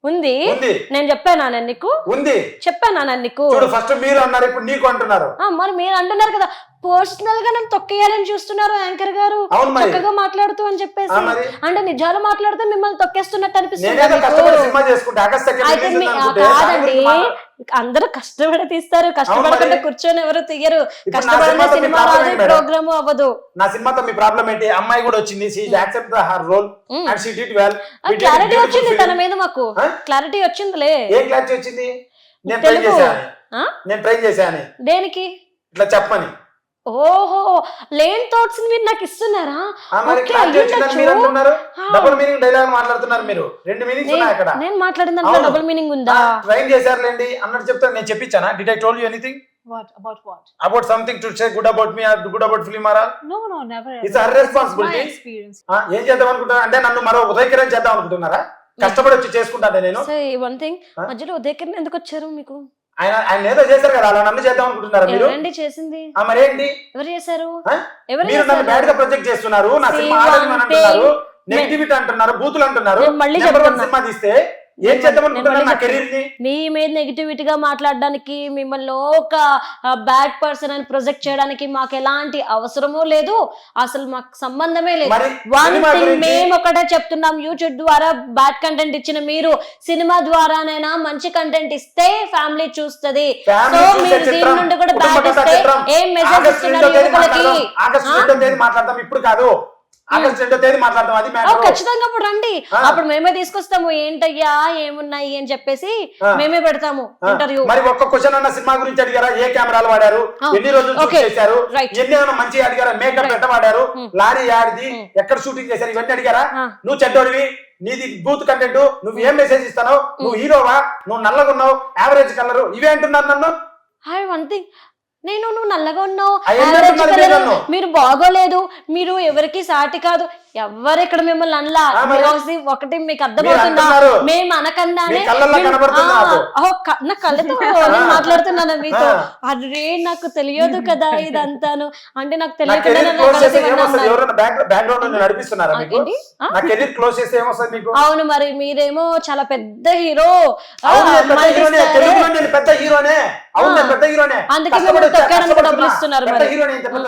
ఉంది ఉంది. నేను చెప్పానా నేను నీకు? ఉంది. చెప్పానా నేను నీకు? చూడు, ఫస్ట్ మీరు అన్నారు, ఇప్పుడు నీకు అంటున్నారు. మరి మీరు అంటున్నారు కదా పర్సనల్ గా నన్ను తొక్కేయాలని చూస్తున్నారు యాంకర్ గారు, అవును మరి. చక్కగా మాట్లాడుతూ అని చెప్పేసి. మరి. అంటే నిజాలు మాట్లాడితే మిమ్మల్ని తొక్కేస్తున్నట్టు అనిపిస్తుంది నేనేదో మీకు. కష్టపడి సినిమా చేసుకుంటే ఆగస్ట్ సెకండ్ అయితే రిలీజ్ ఉంది అనుకుంటే కాదండి, దాని గురించి అందరూ కష్టపడి తీస్తారు, కష్టపడకుండా మరి. కూర్చొని ఎవరు తీయరు. ఇప్పుడు నా కష్టపడిన సినిమాతో మీ సినిమా problem రాదు, ఏంటి మేడం? ప్రోగ్రామ్ అవ్వదు. నా సినిమాతో మీ ప్రాబ్లం ఏంటి? అమ్మాయి కూడా వచ్చింది, she accept her role and she did well. Clarity వచ్చింది తన మీద, మాకు క్లారిటీ వచ్చిందిలే. ఏం క్లారిటీ వచ్చింది? నేను ట్రై తెలుగు. చేశాను, ఆ? నేను ట్రై చేశాను దేనికి? ఇట్లా చెప్పమని. ఓహో, లేని థాట్స్ మీరు నాకు ఇస్తున్నారా? మరి Okay, క్లారిటీ వచ్చిందని మీరు అంటున్నారు. Ah. డబుల్ మీనింగ్ డైలాగ్ మాట్లాడుతున్నారు మీరు. 2 మీనింగ్స్ ఉన్నాయి అక్కడ. నేను మాట్లాడిన దాంట్లో అవును. డబుల్ మీనింగ్ ఉందా? ట్రైన్ చేశారులేండి అన్నట్టు చెప్తాను. నేను చెప్పించానా? Did I told you anything What about what? About something to say good about me or good about film or? No, never. It's her responsibility. My experience. ఏం చేద్దాం అనుకుంటున్నా అంటే నన్ను మరో ఉదయకిరణ్ చేద్దాం అనుకుంటున్నారా? కష్టపడి వచ్చి చేసుకుంటాను నేను. సో వన్ థింగ్, మధ్యలో ఉదయకిరణ్ ఎందుకు వచ్చారు మీకు? ఆయన ఏదో చేశారు కదా, అలా నన్ను చేద్దాం అనుకుంటున్నారా మీరు? ఎవరండి చేసింది? మరేంటి ఎవరు చేశారు? ఆ? ఎవరు మీరు నన్ను బ్యాడ్ గా ప్రొజెక్ట్ చేస్తున్నారు. నా సినిమా ఆడని అంటున్నారు, నెగిటివిటీ అంటున్నారు, బూతులు అంటున్నారు. నేను మళ్ళీ నెంబర్ 1 చెప్తున్నా. సినిమా తీస్తే ఏం చేద్దాం అనుకుంటున్నారు నా కెరీర్ ని? మీ మీద నెగిటివిటీగా మాట్లాడడానికి, మిమ్మల్ని ఒక బ్యాడ్ పర్సన్ అని ప్రొజెక్ట్ చేయడానికి మాకు ఎలాంటి అవసరమూ లేదు, అసలు మాకు సంబంధమే లేదు. మరి వన్ సినిమా థింగ్ గురించి- మేము ఒకటే చెప్తున్నాం, యూట్యూబ్ ద్వారా బ్యాడ్ కంటెంట్ ఇచ్చిన మీరు సినిమా ద్వారానైనా మంచి కంటెంట్ ఇస్తే ఫ్యామిలీ చూస్తది. ఫ్యామిలీ సో చూసే మీరు దీని చిత్రం, నుండి కూడా కుటుంబ బ్యాడ్ కథా ఇస్తే చిత్రం. ఏం మెసేజ్ ఆగస్టు ఇస్తున్నారు 2వ తేదీ యువకులకి? మాట్లాడదాం. ఆగస్టు 2వ తేదీ మాట్లాడదాం, ఇప్పుడు కాదు. ఆగస్టు 2వ తేదీ మాట్లాడదాం. అది మ్యాటర్. ఖచ్చితంగా అప్పుడు రండి, అప్పుడు మేమే తీసుకొస్తాము ఏంటయ్యా ఏమున్నాయి అని చెప్పేసి మేమే పెడతాము ఇంటర్వ్యూ. మరి ఒక్క క్వశ్చన్ అన్న సినిమా గురించి అడిగారా? ఏ కెమెరాలు వాడారు, ఎన్ని రోజులు షూట్ Okay. చేశారు, Right. ఎన్ని ఏమైనా మంచిగా అడిగారా, మేకప్ ఎట్ట వాడారు, లారీ యాడిది, ఎక్కడ షూటింగ్ చేశారు, ఇవన్నీ అడిగారా? నువ్వు చెడ్డోడివి, నీది బూత్ కంటెంట్, నువ్వు ఏం మెసేజ్ ఇస్తావు, నువ్వు హీరోవా, నువ్వు నల్లగా ఉన్నావు, యావరేజ్ కలర్, ఇవే అంటున్నారు నన్ను. హాయ్ వన్ థింగ్, నేను నువ్వు నల్లగా ఉన్నావు, అయ్యో, average ఎందుకు colour, నన్ను? మీరు బాగోలేదు, మీరు ఎవరికి సాటి కాదు, ఎవరు ఇక్కడ మిమ్మల్ని అనలా. మరి? Because ఒకటి మీకు అర్థమవుతుందా, అంటున్నారు. మేము అనకుండానే మీ కళ్ళల్లో కనబడుతుంది నాకు. నా కళ్ళతో నేను మాట్లాడుతున్నాను మీతో. అరే నాకు తెలియదు కదా ఇదంతాను, అంటే నాకు నా తెలియకుండా కెరీర్ నన్ను క్లోజ్ చేస్తే కలసి ఏమొస్తుంది? అన్నారు. ఎవరైనా బ్యాక్గ్రౌండ్ నడిపిస్తున్నారా మీకు? ఏంటి? నా కెరీర్ క్లోజ్ చేస్తే ఏమొస్తుంది మీకు? అవును, మరి మీరేమో చాలా పెద్ద హీరో. అవును, నేను పెద్ద హీరోనే, తెలుగులో నేను పెద్ద హీరోనే. అవును, నేను పెద్ద హీరోనే. అందుకే కష్టపడి మీరు వచ్చా, తొక్కడానికి కష్టపడుతున్నా. డబ్బులు ఇస్తున్నారు పెద్ద మరి. హీరోనే, ఇంత పెద్ద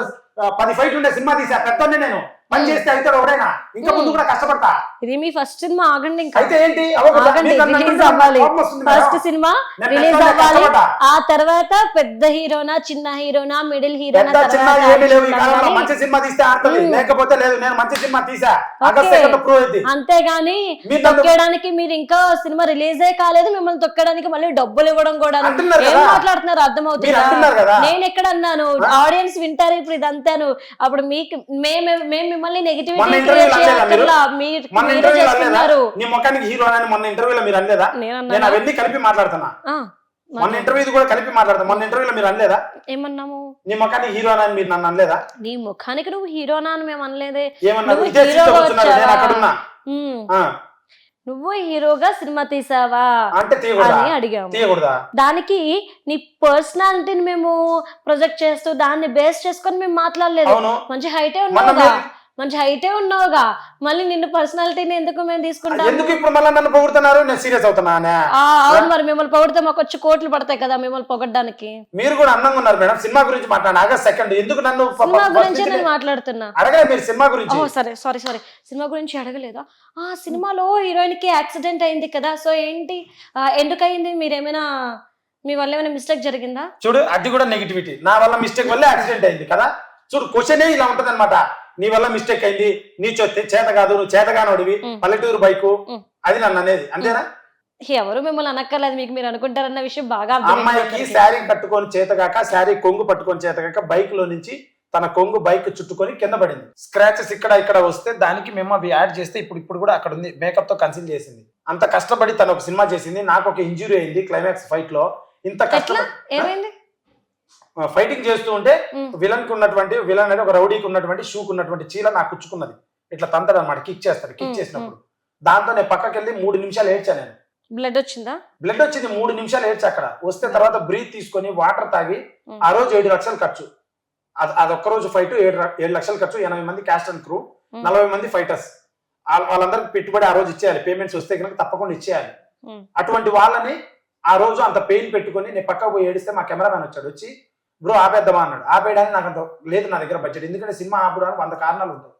10 ఫైట్లు ఉండే సినిమా తీసా, పెద్దోనే నేను. పని చేస్తే అవుతాడు ఎవడైనా, ఇంకా ముందు కూడా కష్టపడతా. ఇది మీ ఫస్ట్ సినిమా, ఆగండి ఇంకా. అయితే ఏంటి అవ్వకూడదా? ఆగండి, మీకు నన్ను రిలీజ్ అంటుంటే అవ్వాలి. కోపం వస్తుంది ఫస్ట్ మేడం. సినిమా నేను రిలీజ్ పెద్దోనే, అవ్వాలి. కష్టపడ్డా. ఆ తర్వాత పెద్ద హీరోనా, చిన్న హీరోనా, మిడిల్ హీరోనా, పెద్ద చిన్న తర్వాత ఏమీ లేవు ఈ action కాలంలో. కానీ. మంచి సినిమా తీస్తే ఆడుతుంది, లేకపోతే లేదు. నేను మంచి సినిమా తీసా, ఆగస్ట్ 2nd ప్రూవ్ అయింది. అంతేగాని మీరు నన్ను- తొక్కడానికి మీరు ఇంకా సినిమా రిలీజే కాలేదు, మిమ్మల్ని తొక్కడానికి మళ్ళీ డబ్బులు ఇవ్వడం కూడా. అంటున్నారు ఏం కదా. మాట్లాడుతున్నారు మీరు అర్థమవుతుందా? అంటున్నారు కదా. నేను ఎక్కడ అన్నాను? ఆడియన్స్ వింటారు ఇప్పుడు ఇదంతాను. అప్పుడు మీకు మేము మిమ్మల్ని నెగిటివిటీ ఇంటర్వ్యూలో అనలేదా మీరు? మొన్న మీరే ఇంటర్వ్యూలో అనలేదా? చేస్తున్నారు. నీ ముఖానికి హీరో అని మొన్న ఇంటర్వ్యూలో మీరు అనలేదా? నేను అన్నానా? నేను అవన్నీ కలిపి మాట్లాడుతున్నా. ఆ, మొన్న ఇంటర్వ్యూ కూడా కలిపి మాట్లాడతాం. మొన్న ఇంటర్వ్యూలో మీరు అనలేదా? ఏమన్నాము? నీ ముఖానికి హీరో అని మీరు నన్ను అనలేదా? నీ ముఖానికి నువ్వు హీరోనా అని మేము అనలేదే. ఏమన్నారు? నువ్వు ఇదే హీరోగా సీట్లో కూర్చున్నారు, నేను వచ్చావా? అక్కడున్నా. ఉమ్. ఆ, నువ్వు హీరోగా సినిమా తీసావా అంటే తీయకూడదా? అని అడిగాము. తీయకూడదా? దానికి నీ పర్సనాలిటీని మేము ప్రొజెక్ట్ చేస్తూ దాన్ని బేస్ చేసుకొని మేము మాట్లాడలేదు. అవును. మంచి హైటే మొన్న ఉన్నావుగా, మీరు- మంచి హైటే ఉన్నావుగా, మళ్ళీ నిన్ను పర్సనాలిటీని ఎందుకు మేము తీసుకుంటాము? ఎందుకు ఇప్పుడు మళ్ళీ నన్ను పొగుడుతున్నారు? నేను సీరియస్ అవుతున్నా. అవును, మరి మిమ్మల్ని పొగిడితే మాకు వచ్చి కోట్లు పడతాయి కదా మిమ్మల్ని పొగడ్డానికి. మీరు కూడా అందంగా ఉన్నారు మేడం. సినిమా గురించి మాట్లాడండి. ఆగస్ట్ 2nd ఎందుకు నన్ను సినిమా గురించి నేను మాట్లాడుతున్నా. అడగలే మీరు సినిమా గురించి? ఓ సరే, సారీ సినిమా గురించి అడగలేదా? ఆ సినిమాలో హీరోయిన్ కి యాక్సిడెంట్ అయింది కదా, సో ఏంటి, ఎందుకు అయింది? మీరేమైనా, మీ వల్ల ఏమైనా మిస్టేక్ జరిగిందా? చూడు, అది కూడా నెగిటివిటీ. నా వల్ల మిస్టేక్ వల్ల యాక్సిడెంట్ అయింది కదా. చూడు, క్వశ్చనే ఇలా ఉంటది అనమాట. నీ వల్ల మిస్టేక్ అయింది, నీ చేత కాదు, నువ్వు చేతగానోడివి, పల్లెటూరు బైకు, అది నన్ను అనేది, అంతేనా? ఎవరు మిమ్మల్ని అనక్కర్లేదు, మీకు మీరు అనుకుంటారన్న విషయం బాగా అమ్మాయికి శారీ కట్టుకొని చేతగాక, శారీ కొంగు పట్టుకొని చేతగాక, బైక్ లో నుంచి తన కొంగు బైక్ చుట్టుకొని కింద పడింది. స్క్రాచెస్ ఇక్కడ వస్తే దానికి మేము అవి యాడ్ చేస్తే ఇప్పుడు కూడా అక్కడ ఉంది. మేకప్ తో కన్సిల్ చేసింది. అంత కష్టపడి తను ఒక సినిమా చేసింది. నాకు ఒక ఇంజురీ అయింది క్లైమాక్స్ ఫైట్ లో. ఇంత కష్టం ఏమైంది? ఫైటింగ్ చేస్తూ ఉంటే విలన్ అనేది ఒక రౌడీకి ఉన్నటువంటి షూకు ఉన్నటువంటి చీల నాకు కుచ్చుకున్నది. ఇట్లా తంతడు అనమాట, కిక్ చేస్తాడు. కిక్ చేసినప్పుడు దాంతో నేను పక్కకి వెళ్ళి 3 నిమిషాలు ఏడ్చా. నేను బ్లడ్ వచ్చిందా? బ్లడ్ వచ్చింది. 3 నిమిషాలు ఏడ్చా. అక్కడ వస్తే తర్వాత బ్రీత్ తీసుకొని వాటర్ తాగి ఆ రోజు 7 లక్షలు ఖర్చు. అది ఒక్కరోజు ఫైట్ 7 లక్షలు ఖర్చు. 80 మంది క్యాస్ట్ అండ్ క్రూ, 40 మంది ఫైటర్స్. వాళ్ళందరికి పెట్టుబడి ఆ రోజు ఇచ్చేయాలి. పేమెంట్స్ వస్తే కనుక తప్పకుండా ఇచ్చేయాలి. అటువంటి వాళ్ళని ఆ రోజు అంత పెయిన్ పెట్టుకొని నేను పక్కకు పోయి ఏడిస్తే మా కెమెరామెన్ వచ్చాడు. వచ్చి బ్రో ఆపేద్దామా అన్నాడు. ఆపేయడానికి నాకు అంత లేదు నా దగ్గర బడ్జెట్, ఎందుకంటే సినిమా ఆపడానికి 100 కారణాలు ఉంటాయి.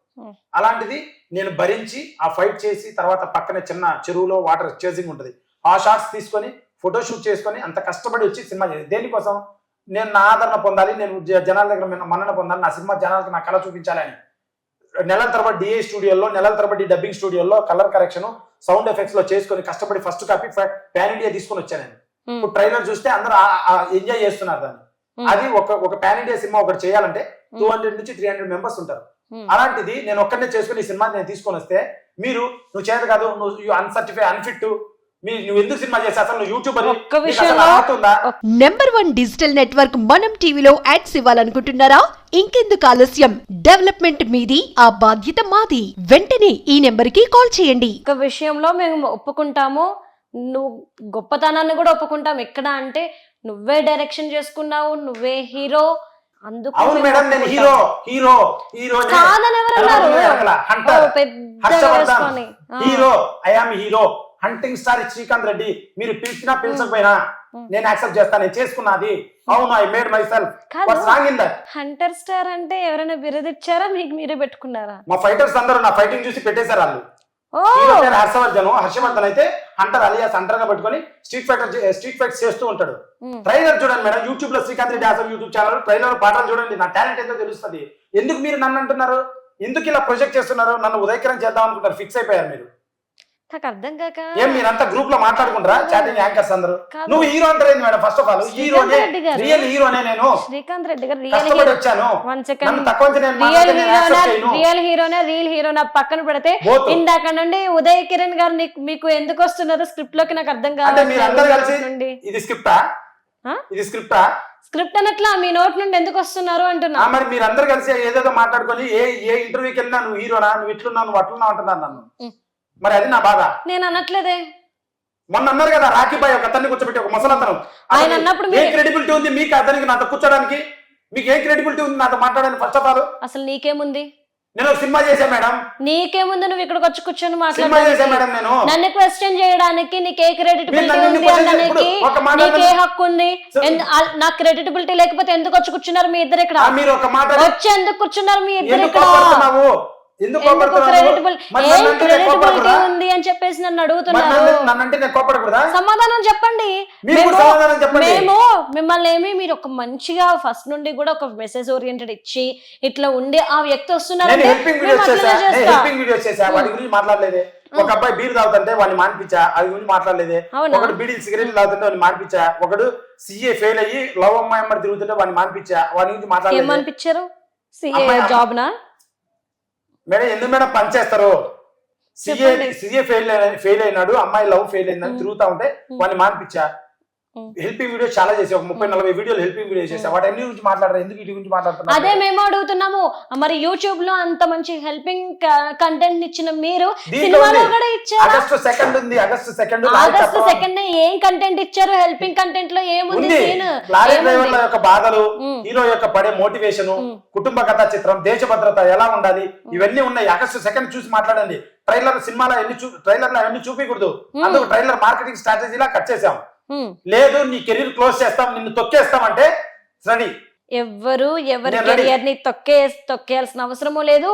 అలాంటిది నేను భరించి ఆ ఫైట్ చేసి తర్వాత పక్కనే చిన్న చెరువులో వాటర్ చేసింగ్ ఉంటుంది, ఆ షాట్స్ తీసుకొని ఫోటోషూట్ చేసుకొని అంత కష్టపడి వచ్చి సినిమా చేసి దేనికోసం? నేను నా ఆదరణ పొందాలి, నేను జనాల దగ్గర మన్నన పొందాలి, నా సినిమా జనాలకి నా కళ చూపించాలని నెలల తరబడి డిఏ స్టూడియోలో, నెలల తరబడి డబ్బింగ్ స్టూడియోలో కలర్ కరెక్షన్, సౌండ్ ఎఫెక్ట్స్ లో చేసుకొని కష్టపడి ఫస్ట్ కాపీ పాన్ ఇండియా తీసుకొని వచ్చాను నేను. ఇప్పుడు ట్రైలర్ చూస్తే అందరూ ఎంజాయ్ చేస్తున్నారు దాన్ని. అది ఒక పాన్ ఇండియా సినిమా ఒకటి చేయాలంటే 200 నుంచి 300 మెంబర్స్ ఉంటారు. అలాంటిది నేను ఒక్కనే చేసుకుని ఈ సినిమా నేను తీసుకొని వస్తే మీరు నువ్వు చేత కాదు, నువ్వు అన్సర్టిఫై అన్ఫిట్, నువ్వు ఎందుకు సినిమా చేస్తే అసలు నువ్వు యూట్యూబర్ #1 డిజిటల్ నెట్వర్క్ మనం టీవీలో యాడ్స్ ఇవ్వాలనుకుంటున్నారా? ఇంకెందుకు ఆలస్యం, డెవలప్మెంట్ మీది, ఆ బాధ్యత మాది. వెంటనే ఈ నెంబర్ కి కాల్ చేయండి. ఒక విషయంలో మేము ఒప్పుకుంటాము, నువ్వు గొప్పతనాన్ని కూడా ఒప్పుకుంటాం. ఎక్కడ అంటే నువ్వే డైరెక్షన్ చేసుకున్నావు, నువ్వే హీరో, అందుకు అవును మేము మేడం, నేను ఒప్పుకుంటాం. కాదని ఎవరన్నారు? పెద్దగా వేసుకొని. Hero hunting star Srikanth Reddy. మీరు పిలిచినా పిలిచకపోయినా నేను యాక్సెప్ట్ చేస్తాను, నేను చేసుకున్నది. అవును, I made my self. Hunter star అంటే ఎవరైనా బిరుదిచ్చారా, మీకు మీరే పెట్టుకున్నారా? మా ఫైటర్స్ అందరూ నా ఫైటింగ్ చూసి పెట్టేశారు వాళ్ళు. హర్షవర్ధన్ అయితే హంటర్ అలియాస్ హంటర్ గా పెట్టుకొని స్ట్రీట్ ఫైట్స్ చేస్తూ ఉంటాడు. ట్రైలర్ చూడండి మేడం, యూట్యూబ్ లో Srikanth Reddy awesome YouTube channel trailer పాటలు చూడండి, నా టాలెంట్ ఏంటో తెలుస్తుంది. ఎందుకు మీరు నన్ను అంటున్నారు, ఎందుకు ఇలా ప్రొజెక్ట్ చేస్తున్నారు, నన్ను ఉదయకరం చేద్దాం అనుకుంటారు, ఫిక్స్ అయిపోయారు మీరు. నాకు అర్థం కాక ఏం మీరంతా గ్రూప్ లో మాట్లాడుకుంటారా చాటింగ్ యాంకర్స్ అందరూ? నువ్వు హీరో అంటారు మేడం? ఫస్ట్ ఆఫ్ ఆల్ హీరోనే, రియల్ హీరోనే. నేను శ్రీకాంత్ రెడ్డి గారు కష్టపడి వచ్చాను, రియల్ హీరోనా పక్కన పెడితే ఇందాక నుండి ఉదయ్ కిరణ్ గారు మీకు ఎందుకు వస్తున్నారు స్క్రిప్ట్ లోకి నాకు అర్థం కాదు. మీరు అందరూ కలిసి ఇది స్క్రిప్టా, ఇది స్క్రిప్టా, స్క్రిప్ట్ అనట్లా మీ నోట్ నుండి ఎందుకు వస్తున్నారు అంటున్నా. మరి మీరు అందరు కలిసి ఏదేదో మాట్లాడుకొని ఏ ఇంటర్వ్యూకి వెళ్ళినా నువ్వు హీరోనా, నువ్వు ఇట్లున్నావు, నువ్వు అట్లున్నావు అంటున్నారు నన్ను. మరి అది నా బాధ. నేను అనట్లేదే. మొన్న అన్నారు కదా రాఖీ బాయ్ ఒక అతన్ని కూర్చోబెట్టి, ఒక ముసలతను. ఆయన అన్నప్పుడు ఏ క్రెడిబిలిటీ ఉంది మీకు అతనికి నాతో కూర్చోడానికి? మీకు ఏ క్రెడిబిలిటీ ఉంది నాతో మాట్లాడడానికి? ఫస్ట్ ఆఫ్ ఆల్ అసలు నీకేముంది? నేను ఒక సినిమా చేశా మేడం. నీకేముంది? నువ్వు ఇక్కడికి వచ్చి కూర్చొని మాట్లాడాను. నన్ను క్వశ్చన్ చేయడానికి నీకే క్రెడిటబిలిటీ ఉంది అనడానికి నీకే హక్కు ఉంది? నాకు క్రెడిటబిలిటీ లేకపోతే ఎందుకు వచ్చి కూర్చున్నారు మీ ఇద్దరు ఇక్కడ? మీరు ఒక మాట వచ్చి ఎందుకు కూర్చున్నారు మీ ఇద్దరు ఇక్కడ? ఉంది అని చెప్పేసి నన్ను అడుగుతున్నారు. సమాధానం చెప్పండి. మేము మిమ్మల్ని ఏమి మీరు ఒక మంచిగా ఫస్ట్ నుండి కూడా ఒక మెసేజ్ ఓరియంటెడ్ ఇచ్చి ఇట్లా ఉండి ఆ వ్యక్తి వస్తున్నారు. ఒక అబ్బాయి బీర్ తాగుతుంటే వాడిని మానిపించా, అది గురించి మాట్లాడలేదే. ఒకడు బీడీ సిగరెట్లు తాగుతుంటే వాడిని మానిపించా. ఒకడు CA ఫెయిల్ అయ్యి లవ్ అమ్మాయి అమ్మాయి తిరుగుతుంటే వాడిని మానిపించా, వాడి గురించి మాట్లాడలేదు. ఏమనిపించారు? జాబ్ నా మేడం? ఎందుకు మేడం పనిచేస్తారు? CA ఫెయిల్ అయినాడు, అమ్మాయి లవ్ ఫెయిల్ అయిందని తిరుగుతా ఉంటే వాడిని మానిపించా. హెల్పింగ్ వీడియో చాలా చేసి ఒక 30-40 వీడియోలు హెల్పింగ్ వీడియో చేసా. వాటి అన్ని గురించి మాట్లాడరు, ఎందుకు వీటి గురించి మాట్లాడుతున్నారు? అదే మేము అడుగుతున్నాము. మరి యూట్యూబ్ లో అంత మంచి హెల్పింగ్ కంటెంట్ ఇచ్చిన మీరు సినిమాలో కూడా ఇచ్చారు. ఆగస్టు 2 ఉంది, ఆగస్టు 2 ఏం కంటెంట్ ఇచ్చారు? హెల్పింగ్ కంటెంట్ లో ఏముంది? లారీ డ్రైవర్ల యొక్క బాధలు, హీరో యొక్క పడే మోటివేషన్, కుటుంబ కథా చిత్రం, దేశ భద్రత ఎలా ఉండాలి, ఇవన్నీ ఉన్నాయి. ఆగస్టు 2 చూసి మాట్లాడండి. ట్రైలర్లో అవన్నీ చూపించకూడదు, అందుకు ట్రైలర్ మార్కెటింగ్ స్ట్రాటజీలా కట్ చేసాం. లేదు నీ కెరీర్ క్లోజ్ చేస్తాం, నిన్ను తొక్కేస్తాం అంటే రెడీ. ఎవరి కెరియర్ ని తొక్కేయాల్సిన అవసరమూ లేదు,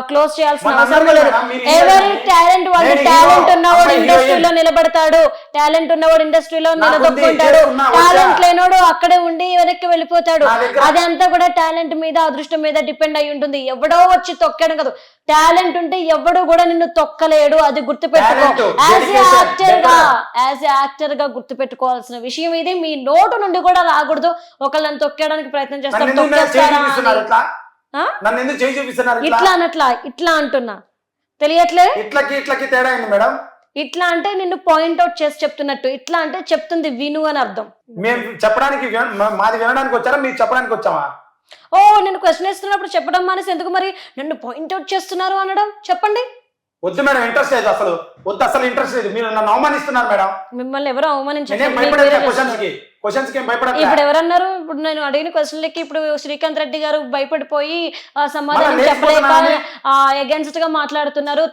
క్లోజ్ చేయాల్సిన అవసరం లేదు. ఎవరి టాలెంట్ వాడి టాలెంట్ ఉన్నవాడు ఇండస్ట్రీలో నిలబడతాడు, టాలెంట్ ఉన్నవాడు ఇండస్ట్రీలో నిలదొక్కుంటాడు, టాలెంట్ లేనోడు అక్కడే ఉండి వెనక్కి వెళ్ళిపోతాడు. అదంతా కూడా టాలెంట్ మీద అదృష్టం మీద డిపెండ్ అయి ఉంటుంది. ఎవడో వచ్చి తొక్కడం కాదు, టాలెంట్ ఉంటే ఎవడు కూడా నిన్ను తొక్కలేడు. అది గుర్తుపెట్టుకో. యాజ్ యాక్టర్ గా గుర్తుపెట్టుకోవాల్సిన విషయం ఇది. మీ నోటు నుండి కూడా రాకూడదు ఒకళ్ళని తొక్కడానికి ప్రయత్నం చేస్తారు. ఇట్లా అనట్లా, ఇట్లా అంటున్నా తెలియట్లే. తేడా మేడం. ఇట్లా అంటే నిన్ను పాయింట్అవుట్ చేసి చెప్తున్నట్టు, ఇట్లా అంటే చెప్తుంది విను అని అర్థం. మేము చెప్పడానికి మాది వినడానికి వచ్చారా, మీరు చెప్పడానికి వచ్చామా? నేను క్వశ్చన్ ఇస్తున్నప్పుడు చెప్పడం మానేసి ఎందుకు మరి నన్ను పాయింట్అవుట్ చేస్తున్నారు అనడం? చెప్పండి. వద్దు మేడం, ఇంట్రెస్ట్ లేదు అసలు. వద్దు, అసలు ఇంట్రెస్ట్ లేదు. మీరు నన్ను అవమానిస్తున్నారు మేడం. మిమ్మల్ని ఎవరు అవమానించారు? ఇప్పుడు ఎవరన్నారు? ఇప్పుడు నేను అడిగిన క్వశ్చన్లకి ఇప్పుడు శ్రీకాంత్ రెడ్డి గారు భయపడిపోయి సమాధానం చెప్పలేక అగేన్స్ట్ గా మాట్లాడుతున్నారు,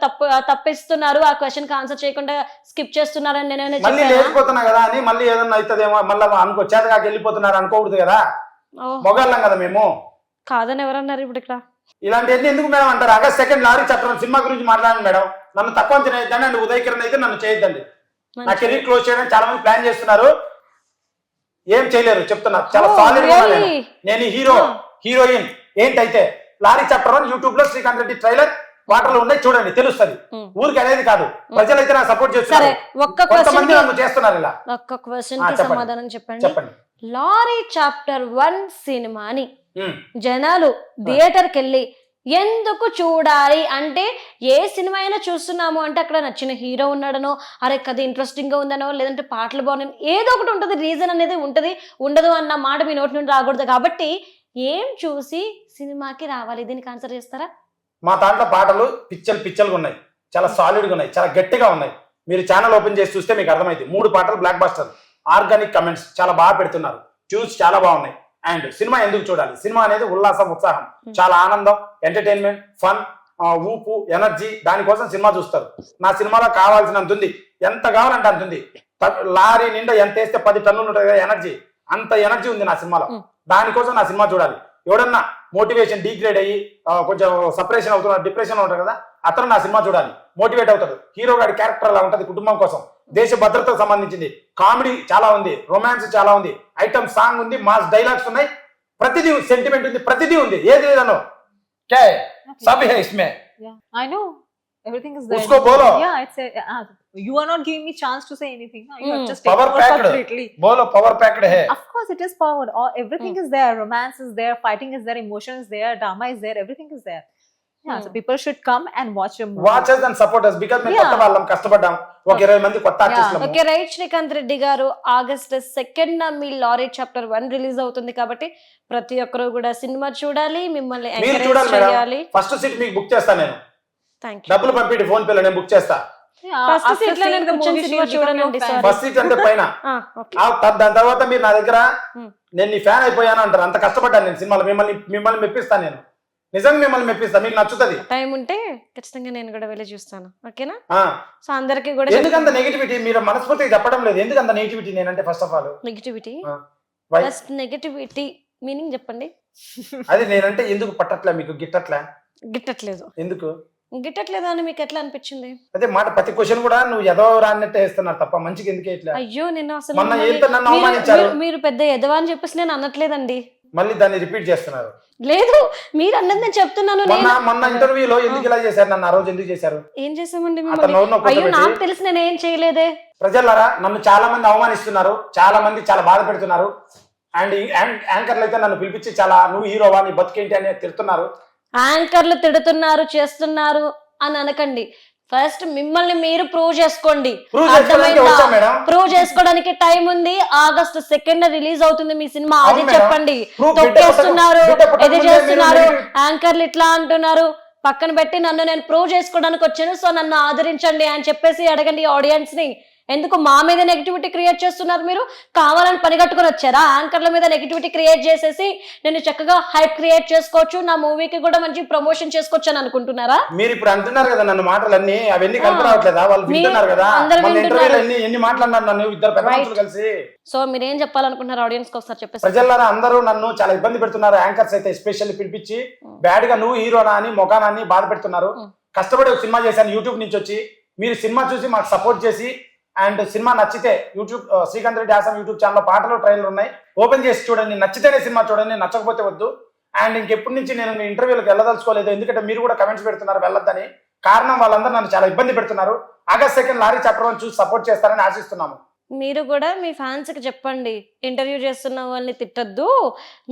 తప్పిస్తున్నారు, ఆ క్వశ్చన్ కి ఆన్సర్ చేయకుండా స్కిప్ చేస్తున్నారని నేనే లేకపోతున్నా కదా అని మళ్ళీ ఏదన్నా అవుతుందేమో మళ్ళీ అనుకో, చేతగాకి వెళ్ళిపోతున్నారు అనుకోకూడదు కదా. మొగాళ్ళం కదా మేము. కాదని ఎవరన్నారు ఇప్పుడు ఇక్కడ? ఇలాంటివన్నీ ఎందుకు మేడం అంటారు? ఆగస్ట్ 2 లారీ చట్టం సినిమా గురించి మాట్లాడండి మేడం. నన్ను తక్కువ చేయొద్దండి, అండ్ ఉదయ్ కిరణ్ అయితే నన్ను చేయొద్దండి. నా కెరీర్ క్లోజ్ చేయడానికి చాలా మంది ప్లాన్ చేస్తున్నారు, ఏం చేయలేరు చెప్తున్నా. చాలా సాలిడ్ నేను హీరోయిన్ ఏంటైతే లారీ చాప్టర్ యూట్యూబ్ లో శ్రీకాంత్ రెడ్డి ట్రైలర్ వాటర్లో ఉన్నాయి, చూడండి తెలుస్తుంది. ఊరికి అనేది కాదు, ప్రజలైతే నాకు సపోర్ట్ చేస్తున్నారు, కొంతమంది నన్ను చేస్తున్నారు ఇలా. ఒక్క క్వశ్చన్ కి సమాధానం చెప్పండి. లారీ చాప్టర్ 1 సినిమాని ఉమ్. జనాలు థియేటర్కి వెళ్ళి ఎందుకు చూడాలి అంటే, ఏ సినిమా అయినా చూస్తున్నాము అంటే అక్కడ నచ్చిన హీరో ఉన్నాడనో, అరే కథ ఇంట్రెస్టింగ్ గా ఉందనో, లేదంటే పాటలు బాగున్నాయి, ఏదో ఒకటి ఉంటుంది, రీజన్ అనేది ఉంటుంది. ఉండదు అన్న మాట మీ నోటి నుండి రాకూడదు. కాబట్టి ఏం చూసి సినిమాకి రావాలి, దీనికి ఆన్సర్ చేస్తారా? మా దాంట్లో పాటలు పిచ్చలుగా ఉన్నాయి, చాలా సాలిడ్గా ఉన్నాయి, చాలా గట్టిగా ఉన్నాయి. మీరు ఛానల్ ఓపెన్ చేసి చూస్తే మీకు అర్థమైంది. 3 పాటలు బ్లాక్ బస్టర్, ఆర్గానిక్ కమెంట్స్ చాలా బాగా పెడుతున్నారు, చూసి చాలా బాగున్నాయి. అండ్ సినిమా ఎందుకు చూడాలి? సినిమా అనేది ఉల్లాసం, ఉత్సాహం, చాలా ఆనందం, ఎంటర్టైన్మెంట్, ఫన్, ఊపు, ఎనర్జీ, దానికోసం సినిమా చూస్తారు. నా సినిమాలో కావాల్సినంత ఉంది, ఎంత కావాలంటే అంత ఉంది. లారీ నిండా ఎంత వేస్తే 10 టన్నులు ఉంటుంది కదా ఎనర్జీ, అంత ఎనర్జీ ఉంది నా సినిమాలో. దానికోసం నా సినిమా చూడాలి. ఎవడన్నా మోటివేషన్ డిగ్రేడ్ అయ్యి కొంచెం సపరేషన్ అవుతున్నాడు, డిప్రెషన్ ఉంటాడు కదా, అతను నా సినిమా చూడాలి, మోటివేట్ అవుతాడు. హీరో గారి క్యారెక్టర్ అలా ఉంటుంది, కుటుంబం కోసం, దేశ భద్రతకు సంబంధించింది. కామెడీ చాలా ఉంది, రొమాన్స్ చాలా ఉంది, ఐటమ్ సాంగ్ ఉంది, మాస్ డైలాగ్స్ ఉన్నాయి, ప్రతిదీ సెంటిమెంట్ ఉంది, ప్రతిదీ ఉంది. ఏది లేదను क्या है सब है इसमें Yeah, I know. Everything is there. उसको बोलो. Yeah, it's you are not giving me chance to say anything. No? You have just power taken over packed completely. बोलो power packed है. Of course, it is powered. Everything is there. Romance is there. Fighting is there. Emotion is there. Drama is there. Everything is there. Yeah, so people should come and watch a movie. Watch us and support us because మేము Yeah. కొత్త వాళ్ళం, కష్టపడ్డాం. ఒక 20 మంది కొత్త ఆర్టిస్టులు. Okay right. Srikanth Reddy గారు, August 2nd మీ lorry chapter 1 release అవుతుంది కాబట్టి ప్రతి ఒక్కరు కూడా సినిమా చూడాలి, మిమ్మల్ని మీరు ఎంకరేజ్ చూడాలి చేయాలి. మేడం. ఫస్ట్ సీట్ మీకు బుక్ చేస్తా నేను. Thank you. డబ్బులు పంపిడి ఫోన్ పేలో నేను బుక్ చేస్తా. Yeah, First after seat లో seeing నేను the కూర్చొని movie, cinema she'll become your చూడనండి, fan. sorry. First seat అంటే పైన ఓకే. దాని తర్వాత మీరు నా దగ్గర Hmm. నేను నీ ఫ్యాన్ అయిపోయాను అంటారు. అంత కష్టపడ్డాను నేను సినిమాలో. మిమ్మల్ని మెప్పిస్తాను నేను, నిజంగా మిమ్మల్ని మెప్పిస్తా, మీకు నచ్చుతుంది. టైం ఉంటే ఖచ్చితంగా నేను కూడా వెళ్ళి చూస్తాను. ఓకేనా? ఆ. సో అందరికి కూడా ఎందుకంత నెగిటివిటీ? మీరు మనస్ఫూర్తిగా చెప్పడం లేదు, ఎందుకంత నెగిటివిటీ? నేనంటే first of all negativity, Why? First negativity meaning చెప్పండి. అది నేనంటే ఎందుకు పట్టట్లే మీకు, గిట్టట్లే గిట్టట్లేదు. ఎందుకు? గిట్టట్లేదు అని మీకు ఎట్లా అనిపించింది? అదే మాట, ప్రతి క్వశ్చన్ కూడా నువ్వు ఏదో రాన్నట్టే వేస్తున్నారు తప్ప మంచిగా ఎందుకు ఇట్లా? అయ్యో, నేను అసలు మొన్న మిమ్మల్ని- ఏంటో నన్ను అవమానించారు. మీరు పెద్ద ఎదవా అని చెప్పేసి నేను అనట్లేదండి. మళ్ళీ దాన్ని రిపీట్ చేస్తున్నారు. లేదు, మీరు అన్నది నేను చెప్తున్నాను. మొన్న ఇంటర్వ్యూలో ఎందుకు ఇలా చేశారు నన్ను? ఆ రోజు ఎందుకు చేశారు? ఏం చేసామండి అతను మిమ్మల్ని? నోరు నొక్కి అయ్యో, పెట్టి- నాకు తెలిసి నేను ఏం చేయలేదే. ప్రజలారా, నన్ను చాలా మంది అవమానిస్తున్నారు, చాలా మంది చాలా బాధ పెడుతున్నారు. అండ్ యాంకర్లు అయితే నన్ను పిలిపించి చాలా నువ్వు హీరోవా, నీ బతుకేంటి అని తిడుతున్నారు. యాంకర్లు తిడుతున్నారు, చేస్తున్నారు అని అనకండి. ఫస్ట్ మిమ్మల్ని మీరు ప్రూవ్ చేసుకోండి. Prove చేసుకోవడానికి వచ్చా మేడం? ప్రూవ్ చేసుకోవడానికి టైం ఉంది. August 2nd రిలీజ్ అవుతుంది మీ సినిమా. అది అవును మేడం. చెప్పండి. Prove తొక్కేస్తున్నారు, బిడ్డ పుట్టక ఇది ముందే చేస్తున్నారు, మీరు యాంకర్లు ఇట్లా అంటున్నారు. పక్కన పెట్టి నన్ను నేను ప్రూవ్ చేసుకోవడానికి వచ్చాను, సో నన్ను ఆదరించండి అని చెప్పేసి అడగండి ఆడియన్స్ ని. ఎందుకు మా మీద నెగిటివిటీ క్రియేట్ చేస్తున్నారు? మీరు కావాలని పని కట్టుకుని వచ్చారా? యాంకర్ల మీద నెగిటివిటీ క్రియేట్ చేసేసి నేను చక్కగా హైప్ క్రియేట్ చేసుకోవచ్చు, నా మూవీకి కూడా మంచి ప్రమోషన్ చేసుకోవచ్చు అని అనుకుంటున్నారా? మీరు ఇప్పుడు అంటున్నారు కదా నన్ను మాటలన్నీ, అవన్నీ కలిపి రావట్లేదా? వాళ్ళు వింటున్నారు కదా. అందరూ మన వింటున్నారు. ఇంటర్వ్యూలో ఎన్ని మాట్లాడినారు నన్ను ఇద్దరు పెద్ద మనుషులు కలిసి. సో మీరేం చెప్పాలనుకుంటున్నారు ఆడియన్స్ కి ఒకసారి చెప్పేసి. ప్రజలారా, అందరూ నన్ను చాలా ఇబ్బంది పెడుతున్నారు. యాంకర్స్ అయితే ఎస్పెషల్లీ పిలిపించి బ్యాడ్ గా నువ్వు హీరోనా అని మొఖానాన్ని బాధ పెడుతున్నారు. కష్టపడి ఒక సినిమా చేశాను యూట్యూబ్ నుంచి వచ్చి. మీరు సినిమా చూసి మాకు సపోర్ట్ చేసి, అండ్ సినిమా నచ్చితే YouTube Srikanth Reddy awesome YouTube ఛానల్లో పాటలు ట్రైలర్ ఉన్నాయి, ఓపెన్ చేసి చూడండి. నచ్చితేనే సినిమా చూడండి, నచ్చకపోతే వద్దు. అండ్ ఇంకెప్పటి నుంచి నేను మీ ఇంటర్వ్యూలకు వెళ్ళదలుచుకోలేదు, ఎందుకంటే మీరు కూడా కమెంట్స్ పెడుతున్నారు వెళ్ళొద్దని. కారణం వాళ్ళందరూ నన్ను చాలా ఇబ్బంది పెడుతున్నారు. August 2nd లారీ చాప్టర్ 1 చూసి సపోర్ట్ చేస్తారని ఆశిస్తున్నాము. మీరు కూడా మీ ఫ్యాన్స్ కి చెప్పండి, ఇంటర్వ్యూ చేస్తున్న వాళ్ళని తిట్టద్దు,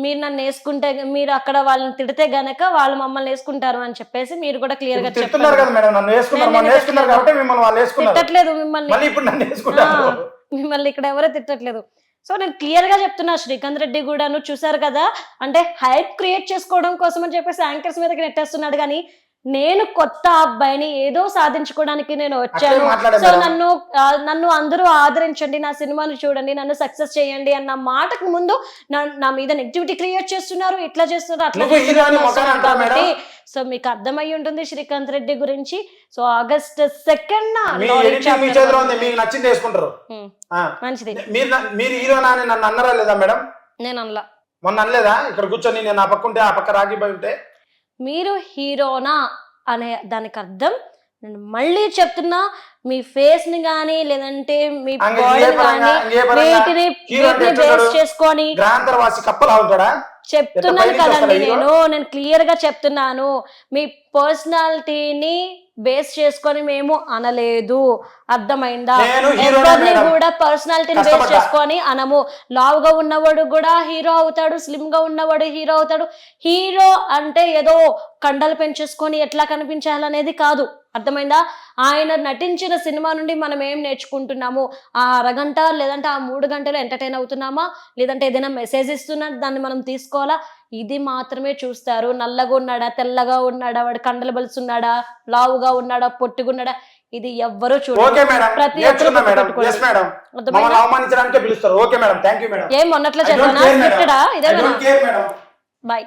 మీరు నన్ను వేసుకుంటే, మీరు అక్కడ వాళ్ళని తిడితే గనక వాళ్ళు మమ్మల్ని వేసుకుంటారు అని చెప్పేసి మీరు కూడా క్లియర్ గా తిడుతున్నారు కదా మేడం, నన్ను వేసుకున్నారు, మొన్న వేసుకున్నారు కాబట్టి మిమ్మల్ని వాళ్ళు వేసుకున్నారు. తిట్టట్లేదు మిమ్మల్ని. మళ్ళీ ఇప్పుడు నన్ను వేసుకుంటారు. మిమ్మల్ని ఇక్కడ ఎవరో తిట్టట్లేదు. సో నేను క్లియర్ గా చెప్తున్నా, శ్రీకాంత్ రెడ్డి కూడాను చూసారు కదా, అంటే హైప్ క్రియేట్ చేసుకోవడం కోసం అని చెప్పేసి యాంకర్స్ మీదకి నెట్టేస్తున్నాడు. కానీ నేను కొత్త అబ్బాయిని ఏదో సాధించుకోవడానికి నేను వచ్చాను. సో నన్ను అందరూ ఆదరించండి, నా సినిమాను చూడండి, నన్ను సక్సెస్ చేయండి అన్న మాటకు ముందు నా మీద నెగిటివిటీ క్రియేట్ చేస్తున్నారు, ఇట్లా చేస్తున్నారు, అట్లా చేస్తున్నారు కాబట్టి. సో మీకు అర్థమయ్యి ఉంటుంది శ్రీకాంత్ రెడ్డి గురించి. సో August 2nd మీకు నచ్చింది వేసుకుంటారు. మంచిది. మీరు హీరోనా అని నన్ను అన్నరా లేదా మేడం? నేను అనలా. మొన్న అనలేదా? ఇక్కడ కూర్చొని నేను ఆ పక్క ఉంటే, ఆ పక్క రాగిపోయి ఉంటే. మీరు హీరోనా అనే దానికి అర్థం నేను మళ్ళీ చెప్తున్నా, మీ ఫేస్ ని గానీ లేదంటే మీ బాడీ వీటిని బేస్ చేసుకొని చెప్తున్నాను కదండి. నేను క్లియర్ గా చెప్తున్నాను, మీ పర్సనాలిటీని బేస్ చేసుకొని మేము అనలేదు, అర్థమైందా? నేను హీరోనే ఎవరిని మేడం. కూడా పర్సనాలిటీని బేస్ కష్టపడ్డా. చేసుకొని అనము. లావుగా ఉన్నవాడు కూడా హీరో అవుతాడు, స్లిమ్ గా ఉన్నవాడు హీరో అవుతాడు. హీరో అంటే ఏదో కండలు పెంచేసుకొని ఎట్లా కనిపించాలనేది కాదు, అర్థమైందా? ఆయన నటించిన సినిమా నుండి మనం ఏం నేర్చుకుంటున్నాము? ఆ అరగంట లేదంటే ఆ 3 గంటలు ఎంటర్టైన్ అవుతున్నామా, లేదంటే ఏదైనా మెసేజ్ ఇస్తున్నా దాన్ని మనం తీసుకోవాలా? ఇది మాత్రమే చూస్తారు. నల్లగా ఉన్నాడా, తెల్లగా ఉన్నాడా, వాడు కండలు బలుసున్నాడా, లావుగా ఉన్నాడా, పొట్టుగున్నాడా, ఇది ఎవ్వరూ ఓకే చూడరు. మేడం, ప్రతి నేర్చుకున్నా ఒక్కరు మేడం. పెట్టుకోండి. ఎస్ మేడం, అర్థమైందా? మమ్మల్ని అవమానించడానికే పిలుస్తారు. Okay madam, thank you madam. ఏం మొన్నట్లో I don't చదివానా care, madam. స్క్రిప్టెడా I ఇదేమన్నా? don't care, madam. బాయ్.